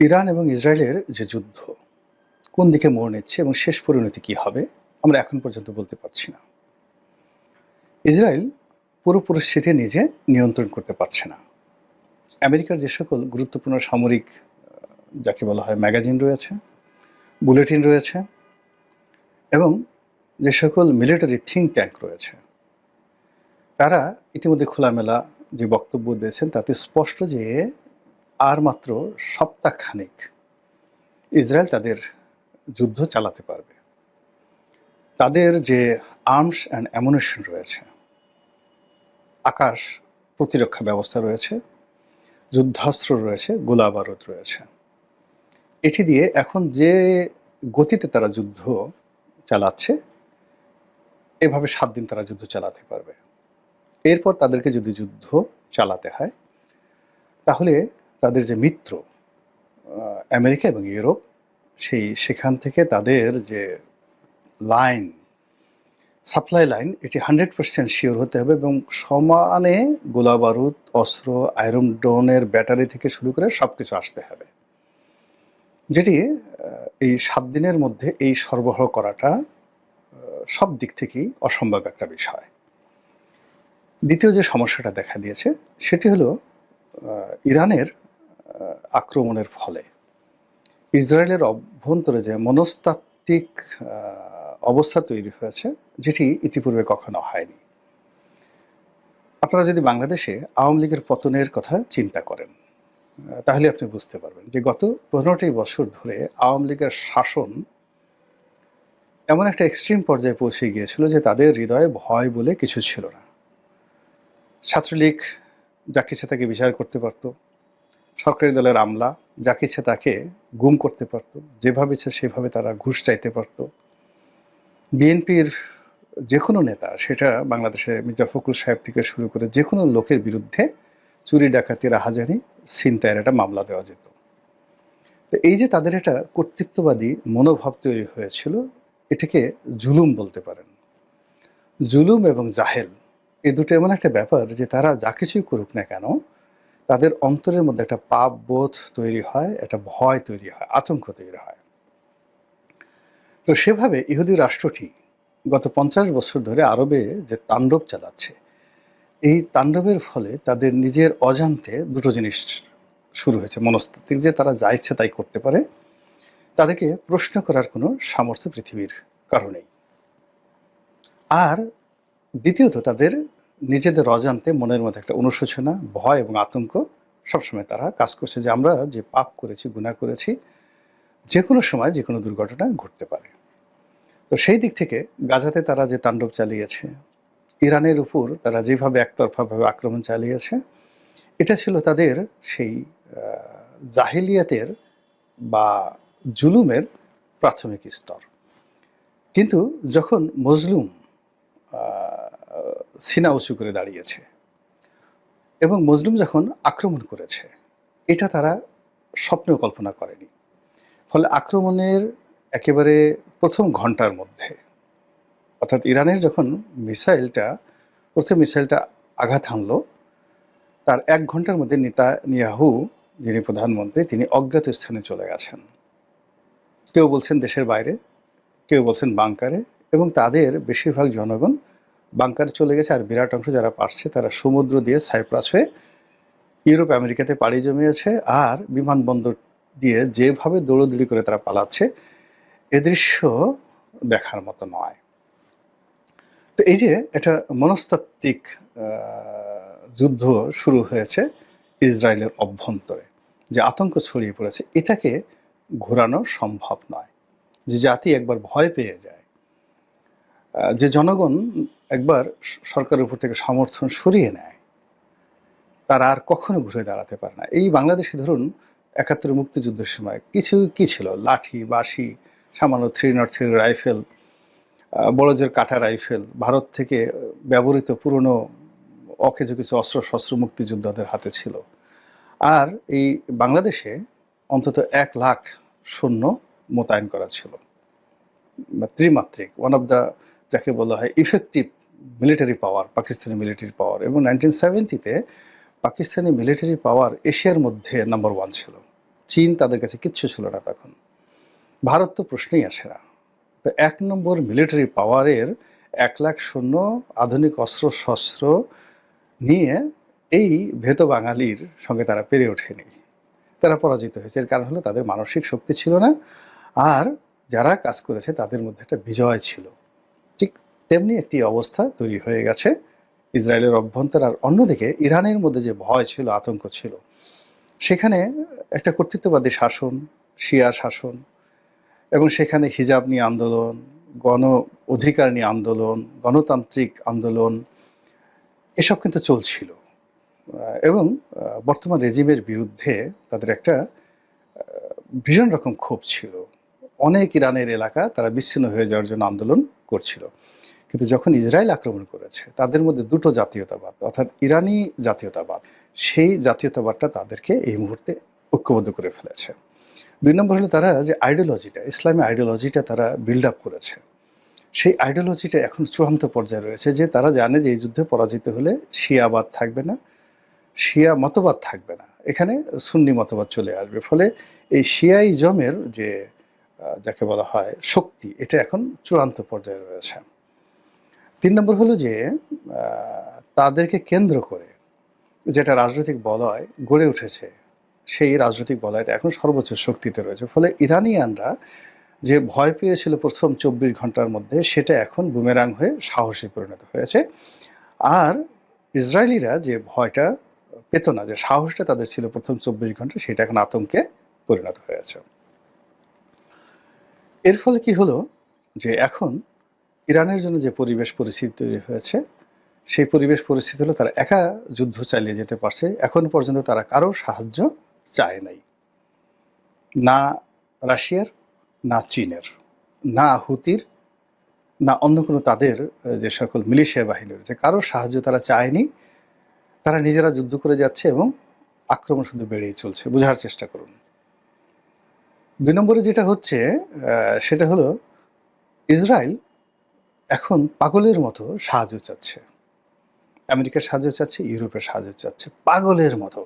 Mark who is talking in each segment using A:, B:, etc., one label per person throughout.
A: Iran এবং ইসরায়েলের যে যুদ্ধ কোন দিকে মোড় নিচ্ছে এবং শেষ পরিণতি কি হবে আমরা এখন পর্যন্ত বলতে পারছি না। ইসরায়েল পুরো পরিস্থিতি নিজে নিয়ন্ত্রণ করতে পারছে না। আমেরিকার যে সকল গুরুত্বপূর্ণ সামরিক যাকে বলা হয় ম্যাগাজিন রয়েছে, বুলেটিন রয়েছে এবং যে সকল মিলিটারি থিঙ্ক ট্যাঙ্ক রয়েছে, তারা ইতিমধ্যে খোলামেলা যে বক্তব্য দিয়েছেন তাতে স্পষ্ট যে আর মাত্র সপ্তাহখানেক ইসরায়েল তাদের যুদ্ধ চালাতে পারবে। তাদের যে আর্মস অ্যান্ড অ্যামুনিশন রয়েছে, আকাশ প্রতিরক্ষা ব্যবস্থা রয়েছে, যুদ্ধাস্ত্র রয়েছে, গোলা বারুদ রয়েছে, এটি দিয়ে এখন যে গতিতে তারা যুদ্ধ চালাচ্ছে, এভাবে 7 দিন তারা যুদ্ধ চালাতে পারবে। এরপর তাদেরকে যদি যুদ্ধ চালাতে হয় তাহলে তাদের যে মিত্র আমেরিকা এবং ইউরোপ, সেখান থেকে তাদের যে লাইন, সাপ্লাই লাইন, এটি 100% শিওর হতে হবে এবং সমানে গোলা বারুদ, অস্ত্র, আয়রন ড্রোনের ব্যাটারি থেকে শুরু করে সব কিছু আসতে হবে, যেটি এই 7 দিনের মধ্যে এই সরবরাহ করাটা সব দিক থেকেই অসম্ভব একটা বিষয়। দ্বিতীয় যে সমস্যাটা দেখা দিয়েছে সেটি হলো ইরানের আক্রমণের ফলে ইসরায়েলের অভ্যন্তরে যে মনস্তাত্ত্বিক অবস্থা তৈরি হয়েছে, যেটি ইতিপূর্বে কখনো হয়নি। আপনারা যদি বাংলাদেশে আওয়ামী লীগের পতনের কথা চিন্তা করেন তাহলে আপনি বুঝতে পারবেন যে গত 15টি বছর ধরে আওয়ামী লীগের শাসন এমন একটা এক্সট্রিম পর্যায়ে পৌঁছে গিয়েছিল যে তাদের হৃদয়ে ভয় বলে কিছু ছিল না। ছাত্রলীগ যাকে ইচ্ছে তাকে বিচার করতে পারত, সরকারি দলের আমলা যাকে ইচ্ছে তাকে গুম করতে পারত, যেভাবে ইচ্ছে সেভাবে তারা ঘুষ চাইতে পারত। বিএনপির যে কোনো নেতা, সেটা বাংলাদেশে মির্জা ফখরুল সাহেব থেকে শুরু করে যে কোনো লোকের বিরুদ্ধে চুরি, ডাকাতি, রাহাজানি, ছিনতাইয়ের একটা মামলা দেওয়া যেত। তো এই যে তাদের একটা কর্তৃত্ববাদী মনোভাব তৈরি হয়েছিল, এটাকে জুলুম বলতে পারেন। জুলুম এবং জাহেল এই দুটো এমন একটা ব্যাপার যে তারা যা কিছুই করুক না কেন তাদের অন্তরের মধ্যে একটা পাপ বোধ তৈরি হয়, একটা ভয় তৈরি হয়, আতঙ্ক তৈরি হয়। তো সেভাবে ইহুদি রাষ্ট্রটি গত 50 বছর ধরে আরবে যে তাণ্ডব চালাচ্ছে, এই তাণ্ডবের ফলে তাদের নিজের অজান্তে দুটো জিনিস শুরু হয়েছে। মনস্তাত্ত্বিক, যে তারা যা ইচ্ছে তাই করতে পারে, তাদেরকে প্রশ্ন করার কোনো সামর্থ্য পৃথিবীর কারণেই। আর দ্বিতীয়ত তাদের নিজেদের অজান্তে মনের মধ্যে একটা অনুশোচনা, ভয় এবং আতঙ্ক সবসময় তারা কাজ করছে যে আমরা যে পাপ করেছি, গুনাহ করেছি, যে কোনো সময় যে কোনো দুর্ঘটনা ঘটতে পারে। তো সেই দিক থেকে গাজাতে তারা যে তাণ্ডব চালিয়েছে, ইরানের উপর তারা যেভাবে একতরফাভাবে আক্রমণ চালিয়েছে, এটা ছিল তাদের সেই জাহিলিয়াতের বা জুলুমের প্রাথমিক স্তর। কিন্তু যখন মজলুম সিনা উঁচু করে দাঁড়িয়েছে এবং মজলুম যখন আক্রমণ করেছে, এটা তারা স্বপ্নেও কল্পনা করেনি। ফলে আক্রমণের একেবারে প্রথম ঘন্টার মধ্যে, অর্থাৎ ইরানের যখন প্রথম মিসাইলটা আঘাত হানলো, তার 1 ঘন্টার মধ্যে নেতানিয়াহু, যিনি প্রধানমন্ত্রী, তিনি অজ্ঞাত স্থানে চলে গেছেন। কেউ বলছেন দেশের বাইরে, কেউ বলছেন বাংকারে, এবং তাদের বেশিরভাগ জনগণ বাংকারে চলে গেছে। আর বিরাট অংশ যারা পারছে তারা সমুদ্র দিয়ে সাইপ্রাস হয়ে ইউরোপ আমেরিকাতে পাড়ি জমিয়েছে। আর বিমানবন্দর দিয়ে যেভাবে দৌড়দৌড়ি করে তারা পালাচ্ছে, এ দৃশ্য দেখার মতো নয়। তো এই যে একটা মনস্তাত্ত্বিক যুদ্ধ শুরু হয়েছে ইসরায়েলের অভ্যন্তরে, যে আতঙ্ক ছড়িয়ে পড়েছে, এটাকে ঘোরানো সম্ভব নয়। যে জাতি একবার ভয় পেয়ে যায়, যে জনগণ একবার সরকারের উপর থেকে সমর্থন সরিয়ে নেয়, তারা আর কখনো ঘুরে দাঁড়াতে পারে না। এই বাংলাদেশে ধরুন 71 মুক্তিযুদ্ধের সময় কি ছিল? লাঠি, বাঁশি, সামান্য 303 রাইফেল, বড়জোর কাঁটা রাইফেল, ভারত থেকে ব্যবহৃত পুরনো অকেজো কিছু অস্ত্রশস্ত্র মুক্তিযোদ্ধাদের হাতে ছিল। আর এই বাংলাদেশে অন্তত 1 লাখ সৈন্য মোতায়েন করা ছিল, ত্রিমাত্রিক, ওয়ান অফ দ্য, যাকে বলা হয় ইফেক্টিভ মিলিটারি পাওয়ার, পাকিস্তানি মিলিটারি পাওয়ার। এবং 1970-তে পাকিস্তানি মিলিটারি পাওয়ার এশিয়ার মধ্যে নাম্বার 1 ছিল, চীন তাদের কাছে কিচ্ছু ছিল না তখন। ভারত তো প্রশ্নেই আসে না। তো ১ নম্বর মিলিটারি পাওয়ারের ১,০০,০০০ সৈন্য, আধুনিক অস্ত্র-শস্ত্র নিয়ে এই ভেতো বাঙালির সঙ্গে তারা পেরে ওঠেনি। তারা পরাজিত হয়েছে। এর কারণ হলো তাদের মানসিক শক্তি ছিল না, আর যারা কাজ করেছে তাদের মধ্যে একটা বিজয় ছিল। ঠিক তেমনি একটি অবস্থা তৈরি হয়ে গেছে ইসরায়েলের অভ্যন্তরে। আর অন্যদিকে ইরানের মধ্যে যে ভয় ছিল, আতঙ্ক ছিল, সেখানে একটা কর্তৃত্ববাদী শাসন, শিয়া শাসন, এবং সেখানে হিজাব নিয়ে আন্দোলন, গণ অধিকার নিয়ে আন্দোলন, গণতান্ত্রিক আন্দোলন, এসব কিন্তু চলছিল। এবং বর্তমান রেজিমের বিরুদ্ধে তাদের একটা ভীষণ রকম ক্ষোভ ছিল। অনেক ইরানের এলাকা তারা বিচ্ছিন্ন হয়ে যাওয়ার জন্য আন্দোলন করছিল। কিন্তু যখন ইসরায়েল আক্রমণ করেছে, তাদের মধ্যে দুটো জাতীয়তাবাদ, অর্থাৎ ইরানি জাতীয়তাবাদ, সেই জাতীয়তাবাদটা তাদেরকে এই মুহূর্তে ঐক্যবদ্ধ করে ফেলেছে। ২ নম্বর হলো তারা যে আইডিওলজিটা, ইসলামী আইডিওলজিটা তারা বিল্ড আপ করেছে, সেই আইডিওলজিটা এখন চূড়ান্ত পর্যায়ে রয়েছে, যে তারা জানে যে এই যুদ্ধে পরাজিত হলে শিয়াবাদ থাকবে না, শিয়া মতবাদ থাকবে না, এখানে সুন্নি মতবাদ চলে আসবে। ফলে এই শিয়াইজমের যে যাকে বলা হয় শক্তি, এটা এখন চূড়ান্ত পর্যায়ে রয়েছে। ৩ নম্বর হলো যে তাদেরকে কেন্দ্র করে যেটা রাজনৈতিক বলয় গড়ে উঠেছে, সেই রাজনৈতিক বলয়টা এখন সর্বোচ্চ শক্তিতে রয়েছে। ফলে ইরানিয়ানরা যে ভয় পেয়েছিল প্রথম ২৪ ঘন্টার মধ্যে, সেটা এখন বুমেরাং হয়ে সাহসে পরিণত হয়েছে। আর ইসরায়েলিরা যে ভয়টা পেত না, যে সাহসটা তাদের ছিল প্রথম ২৪ ঘন্টা, সেটা এখন আতঙ্কে পরিণত হয়েছে। এর ফলে কি হলো, যে এখন ইরানের জন্য যে পরিবেশ পরিস্থিতি তৈরি হয়েছে, সেই পরিবেশ পরিস্থিতি হলো তারা একা যুদ্ধ চালিয়ে যেতে পারছে। এখন পর্যন্ত তারা কারো সাহায্য চায় নাই, না রাশিয়ার, না চীনের, না হুতির, না অন্য কোনো তাদের যে সকল মিলিশিয়া বাহিনী রয়েছে, কারো সাহায্য তারা চায়নি। তারা নিজেরা যুদ্ধ করে যাচ্ছে এবং আক্রমণ শুধু বেড়েই চলছে। বোঝার চেষ্টা করুন। ২ নম্বরে যেটা হচ্ছে সেটা হলো ইসরায়েল এখন পাগলের মতো সাহায্য চাচ্ছে। আমেরিকার সাহায্য চাচ্ছে, ইউরোপের সাহায্য চাচ্ছে, পাগলের মতো।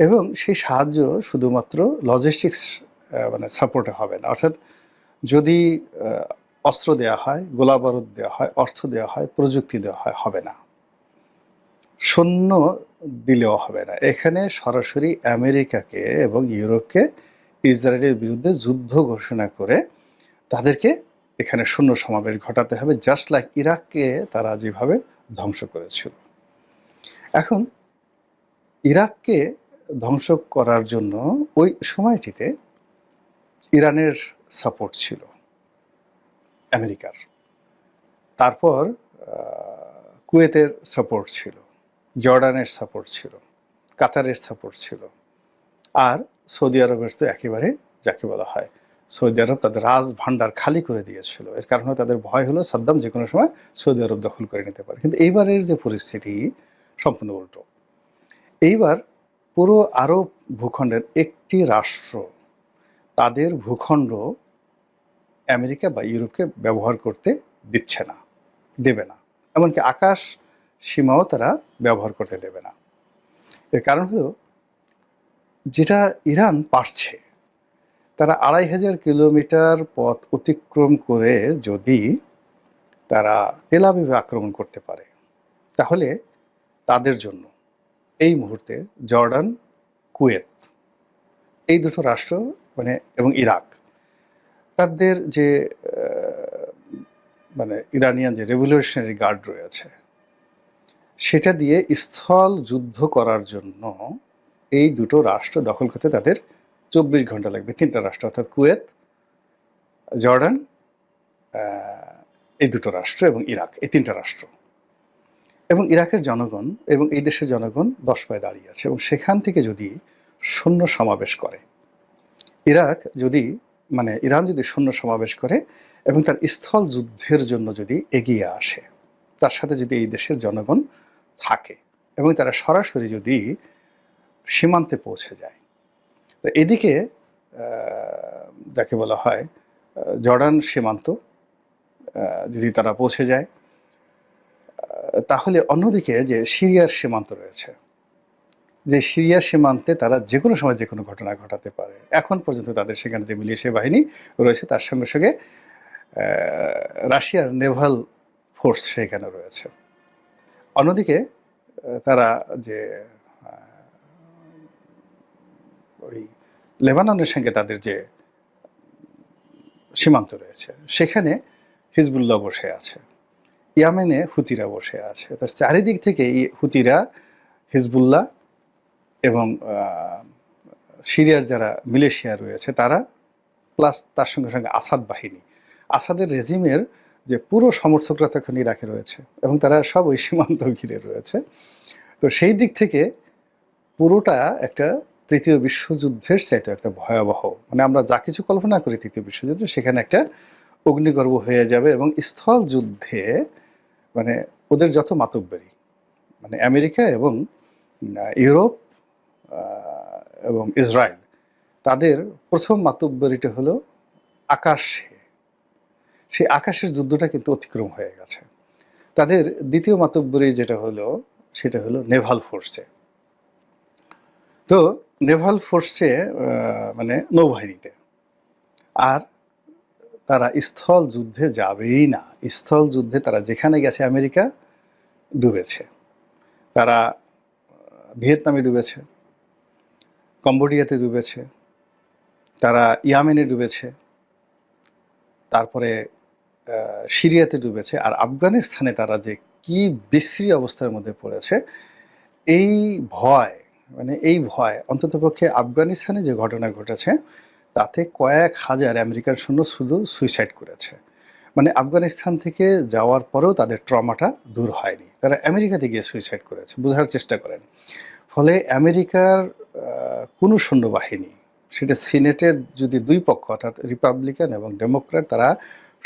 A: এবং সেই সাহায্য শুধুমাত্র লজিস্টিক্স মানে সাপোর্টে হবে না। অর্থাৎ যদি অস্ত্র দেওয়া হয়, গোলাবারুদ দেওয়া হয়, অর্থ দেওয়া হয়, প্রযুক্তি দেওয়া হয়, হবে না। সৈন্য দিলেও হবে না। এখানে সরাসরি আমেরিকাকে এবং ইউরোপকে ইসরায়েলের বিরুদ্ধে যুদ্ধ ঘোষণা করে তাদেরকে এখানে সৈন্য সমাবেশ ঘটাতে হবে, জাস্ট লাইক ইরাককে তারা যেভাবে ধ্বংস করেছিল। এখন ইরাককে ধ্বংস করার জন্য ওই সময়টিতে ইরানের সাপোর্ট ছিল, আমেরিকার। তারপর কুয়েতের সাপোর্ট ছিল, জর্ডানের সাপোর্ট ছিল, কাতারের সাপোর্ট ছিল, আর সৌদি আরবের তো একেবারে যাকে বলা হয়, সৌদি আরব তাদের রাজ ভাণ্ডার খালি করে দিয়েছিল। এর কারণে তাদের ভয় হলো সাদ্দাম যে কোনো সময় সৌদি আরব দখল করে নিতে পারে। কিন্তু এইবারের যে পরিস্থিতি সম্পূর্ণ উল্টো। এইবার পুরো আরব ভূখণ্ডের একটি রাষ্ট্র তাদের ভূখণ্ড আমেরিকা বা ইউরোপকে ব্যবহার করতে দিচ্ছে না, দেবে না। এমনকি আকাশ সীমাও তারা ব্যবহার করতে দেবে না। এর কারণ হলো, যেটা ইরান পারছে, তারা ২,৫০০ কিলোমিটার পথ অতিক্রম করে যদি তারা তেল আবিবে আক্রমণ করতে পারে, তাহলে তাদের জন্য এই মুহূর্তে জর্ডান, কুয়েত, এই দুটো রাষ্ট্র মানে এবং ইরাক, তাদের যে মানে ইরানিয়ান যে রেভলিউশনারি গার্ড রয়েছে, সেটা দিয়ে স্থল যুদ্ধ করার জন্য এই দুটো রাষ্ট্র দখল করতে তাদের ২৪ ঘন্টা লাগবে। ৩টা রাষ্ট্র, অর্থাৎ কুয়েত, জর্ডান, এই দুটো রাষ্ট্র এবং ইরাক, এই ৩টা রাষ্ট্র। এবং ইরাকের জনগণ এবং এই দেশের জনগণ ১০ পায়ে দাঁড়িয়ে আছে। এবং সেখান থেকে যদি সৈন্য সমাবেশ করে, ইরাক যদি মানে ইরান যদি সৈন্য সমাবেশ করে এবং তার স্থল যুদ্ধের জন্য যদি এগিয়ে আসে, তার সাথে যদি এই দেশের জনগণ থাকে এবং তারা সরাসরি যদি সীমান্তে পৌঁছে যায়, তো এদিকে যাকে বলা হয় জর্ডান সীমান্ত যদি তারা পৌঁছে যায়, তাহলে অন্যদিকে যে সিরিয়ার সীমান্ত রয়েছে, যে সিরিয়া সীমান্তে তারা যে কোনো সময় যে কোনো ঘটনা ঘটাতে পারে। এখন পর্যন্ত তাদের সেখানে যে মিলিশিয়া বাহিনী রয়েছে তার সঙ্গে সঙ্গে রাশিয়ার নেভাল ফোর্স সেখানে রয়েছে। অন্যদিকে তারা যে ওই লেবাননের সঙ্গে তাদের যে সীমান্ত রয়েছে সেখানে হিজবুল্লাহ বসে আছে, ইয়ামেনে হুতিরা বসে আছে। তার চারিদিক থেকে এই হুতিরা, হিজবুল্লাহ এবং সিরিয়ার যারা মিলেশিয়া রয়েছে তারা, প্লাস তার সঙ্গে সঙ্গে আসাদ বাহিনী, আসাদের রেজিমের যে পুরো সমর্থকরা তখন ইরাকে রয়েছে এবং তারা সব ওই সীমান্ত ঘিরে রয়েছে। তো সেই দিক থেকে পুরোটা একটা তৃতীয় বিশ্বযুদ্ধের চাইতে একটা ভয়াবহ, মানে আমরা যা কিছু কল্পনা করি তৃতীয় বিশ্বযুদ্ধ সেখানে একটা অগ্নিগর্ভ হয়ে যাবে। এবং স্থল যুদ্ধে মানে ওদের যত মাতব্বরী, মানে আমেরিকা এবং ইউরোপ এবং ইসরায়েল, তাদের প্রথম মাতব্বরীটা হলো আকাশে। সেই আকাশের যুদ্ধটা কিন্তু অতিক্রম হয়ে গেছে। তাদের দ্বিতীয় মাতব্বরী যেটা হলো সেটা হলো নেভাল ফোর্সে। তো নেভাল ফোর্সে মানে নৌবাহিনীতে। আর তারা স্থল যুদ্ধে যাবেই না। স্থল যুদ্ধে তারা যেখানে গেছে, আমেরিকা ডুবেছে, তারা ভিয়েতনামে ডুবেছে, কম্বোডিয়াতে ডুবেছে, তারা ইয়ামেনে ডুবেছে, তারপরে সিরিয়াতে ডুবেছে। আর আফগানিস্তানে তারা যে কি বিশ্রী অবস্থার মধ্যে পড়েছে, এই ভয়, মানে এই ভয় অন্ততপক্ষে আফগানিস্তানে যে ঘটনা ঘটেছে তাতে কয়েক হাজার আমেরিকান সৈন্য শুধু সুইসাইড করেছে। মানে আফগানিস্তান থেকে যাওয়ার পরেও তাদের ট্রমাটা দূর হয়নি, তারা আমেরিকাতে গিয়ে সুইসাইড করেছে। বোঝার চেষ্টা করেন। ফলে আমেরিকার কোনো সৈন্যবাহিনী, সেটা সিনেটের যদি দুই পক্ষ অর্থাৎ রিপাবলিকান এবং ডেমোক্র্যাট তারা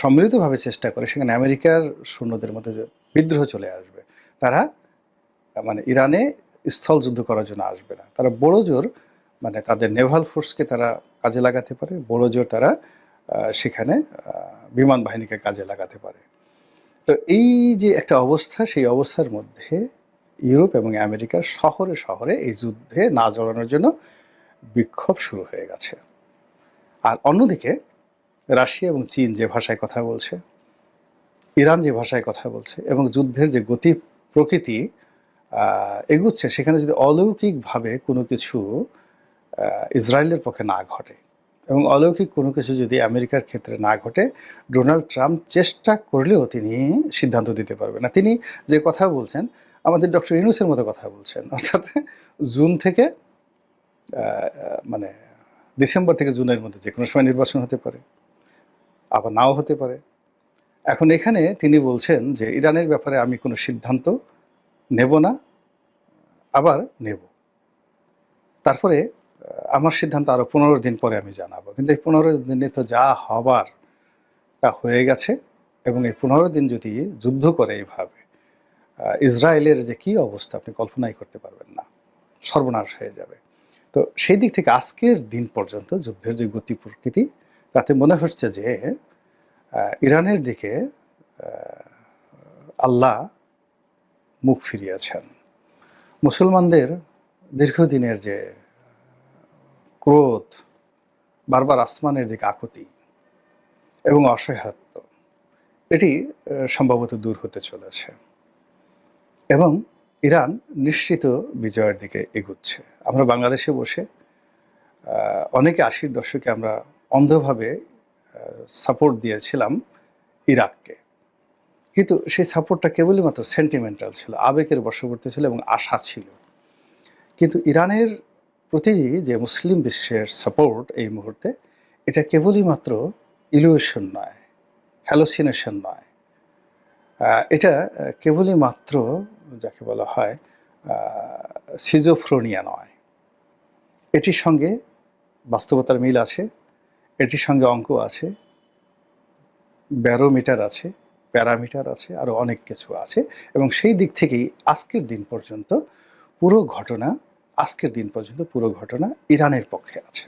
A: সম্মিলিতভাবে চেষ্টা করে, সেখানে আমেরিকার সৈন্যদের মধ্যে বিদ্রোহ চলে আসবে। তারা মানে ইরানে স্থল যুদ্ধ করার জন্য আসবে না। তারা বড় জোর মানে তাদের নেভাল ফোর্সকে তারা কাজে লাগাতে পারে, বড় জোর তারা সেখানে বিমান বাহিনীকে কাজে লাগাতে পারে। তো এই যে একটা অবস্থা, সেই অবস্থার মধ্যে ইউরোপ এবং আমেরিকার শহরে শহরে এই যুদ্ধে না জড়ানোর জন্য বিক্ষোভ শুরু হয়ে গেছে। আর অন্যদিকে রাশিয়া এবং চীন যে ভাষায় কথা বলছে, ইরান যে ভাষায় কথা বলছে এবং যুদ্ধের যে গতি প্রকৃতি এগুচ্ছে, সেখানে যদি অলৌকিকভাবে কোনো কিছু ইসরায়েলের পক্ষে না ঘটে এবং অলৌকিক কোনো কিছু যদি আমেরিকার ক্ষেত্রে না ঘটে, ডোনাল্ড ট্রাম্প চেষ্টা করলেও তিনি সিদ্ধান্ত দিতে পারবেন না। তিনি যে কথা বলছেন আমাদের ডক্টর ইউনূসের মতো কথা বলছেন, অর্থাৎ জুন থেকে মানে ডিসেম্বর থেকে জুনের মধ্যে যে কোনো সময় নির্বাচন হতে পারে, আবার নাও হতে পারে। এখন এখানে তিনি বলছেন যে ইরানের ব্যাপারে আমি কোনো সিদ্ধান্ত নেব না, আবার নেব, তারপরে আমার সিদ্ধান্ত আরও 15 দিন পরে আমি জানাবো। কিন্তু এই 15 দিনে তো যা হবার তা হয়ে গেছে। এবং এই 15 দিন যদি যুদ্ধ করে এইভাবে, ইসরায়েলের যে কী অবস্থা আপনি কল্পনাই করতে পারবেন না, সর্বনাশ হয়ে যাবে। তো সেই দিক থেকে আজকের দিন পর্যন্ত যুদ্ধের যে গতি প্রকৃতি, তাতে মনে হচ্ছে যে ইরানের দিকে আল্লাহ মুখ ফিরিয়েছেন। মুসলমানদের দীর্ঘদিনের যে ক্রোধ, বারবার আসমানের দিকে আকুতি এবং অসহায়ত্ব, এটি সম্ভবত দূর হতে চলেছে এবং ইরান নিশ্চিত বিজয়ের দিকে এগুচ্ছে। আমরা বাংলাদেশে বসে অনেকে 80-র দশকে আমরা অন্ধভাবে সাপোর্ট দিয়েছিলাম ইরাককে, কিন্তু সেই সাপোর্টটা কেবলই মাত্র সেন্টিমেন্টাল ছিল, আবেগের বশবর্তী ছিল এবং আশা ছিল। কিন্তু ইরানের প্রতি যে মুসলিম বিশ্বের সাপোর্ট এই মুহূর্তে, এটা কেবলই মাত্র ইলিউশন নয়, হ্যালোসিনেশন নয়, এটা কেবলই মাত্র যাকে বলা হয় সিজোফ্রেনিয়া নয়। এটির সঙ্গে বাস্তবতার মিল আছে, এটির সঙ্গে অঙ্ক আছে, ব্যারোমিটার আছে, প্যারামিটার আছে, আরও অনেক কিছু আছে। এবং সেই দিক থেকেই আজকের দিন পর্যন্ত পুরো ঘটনা ইরানের পক্ষে আছে।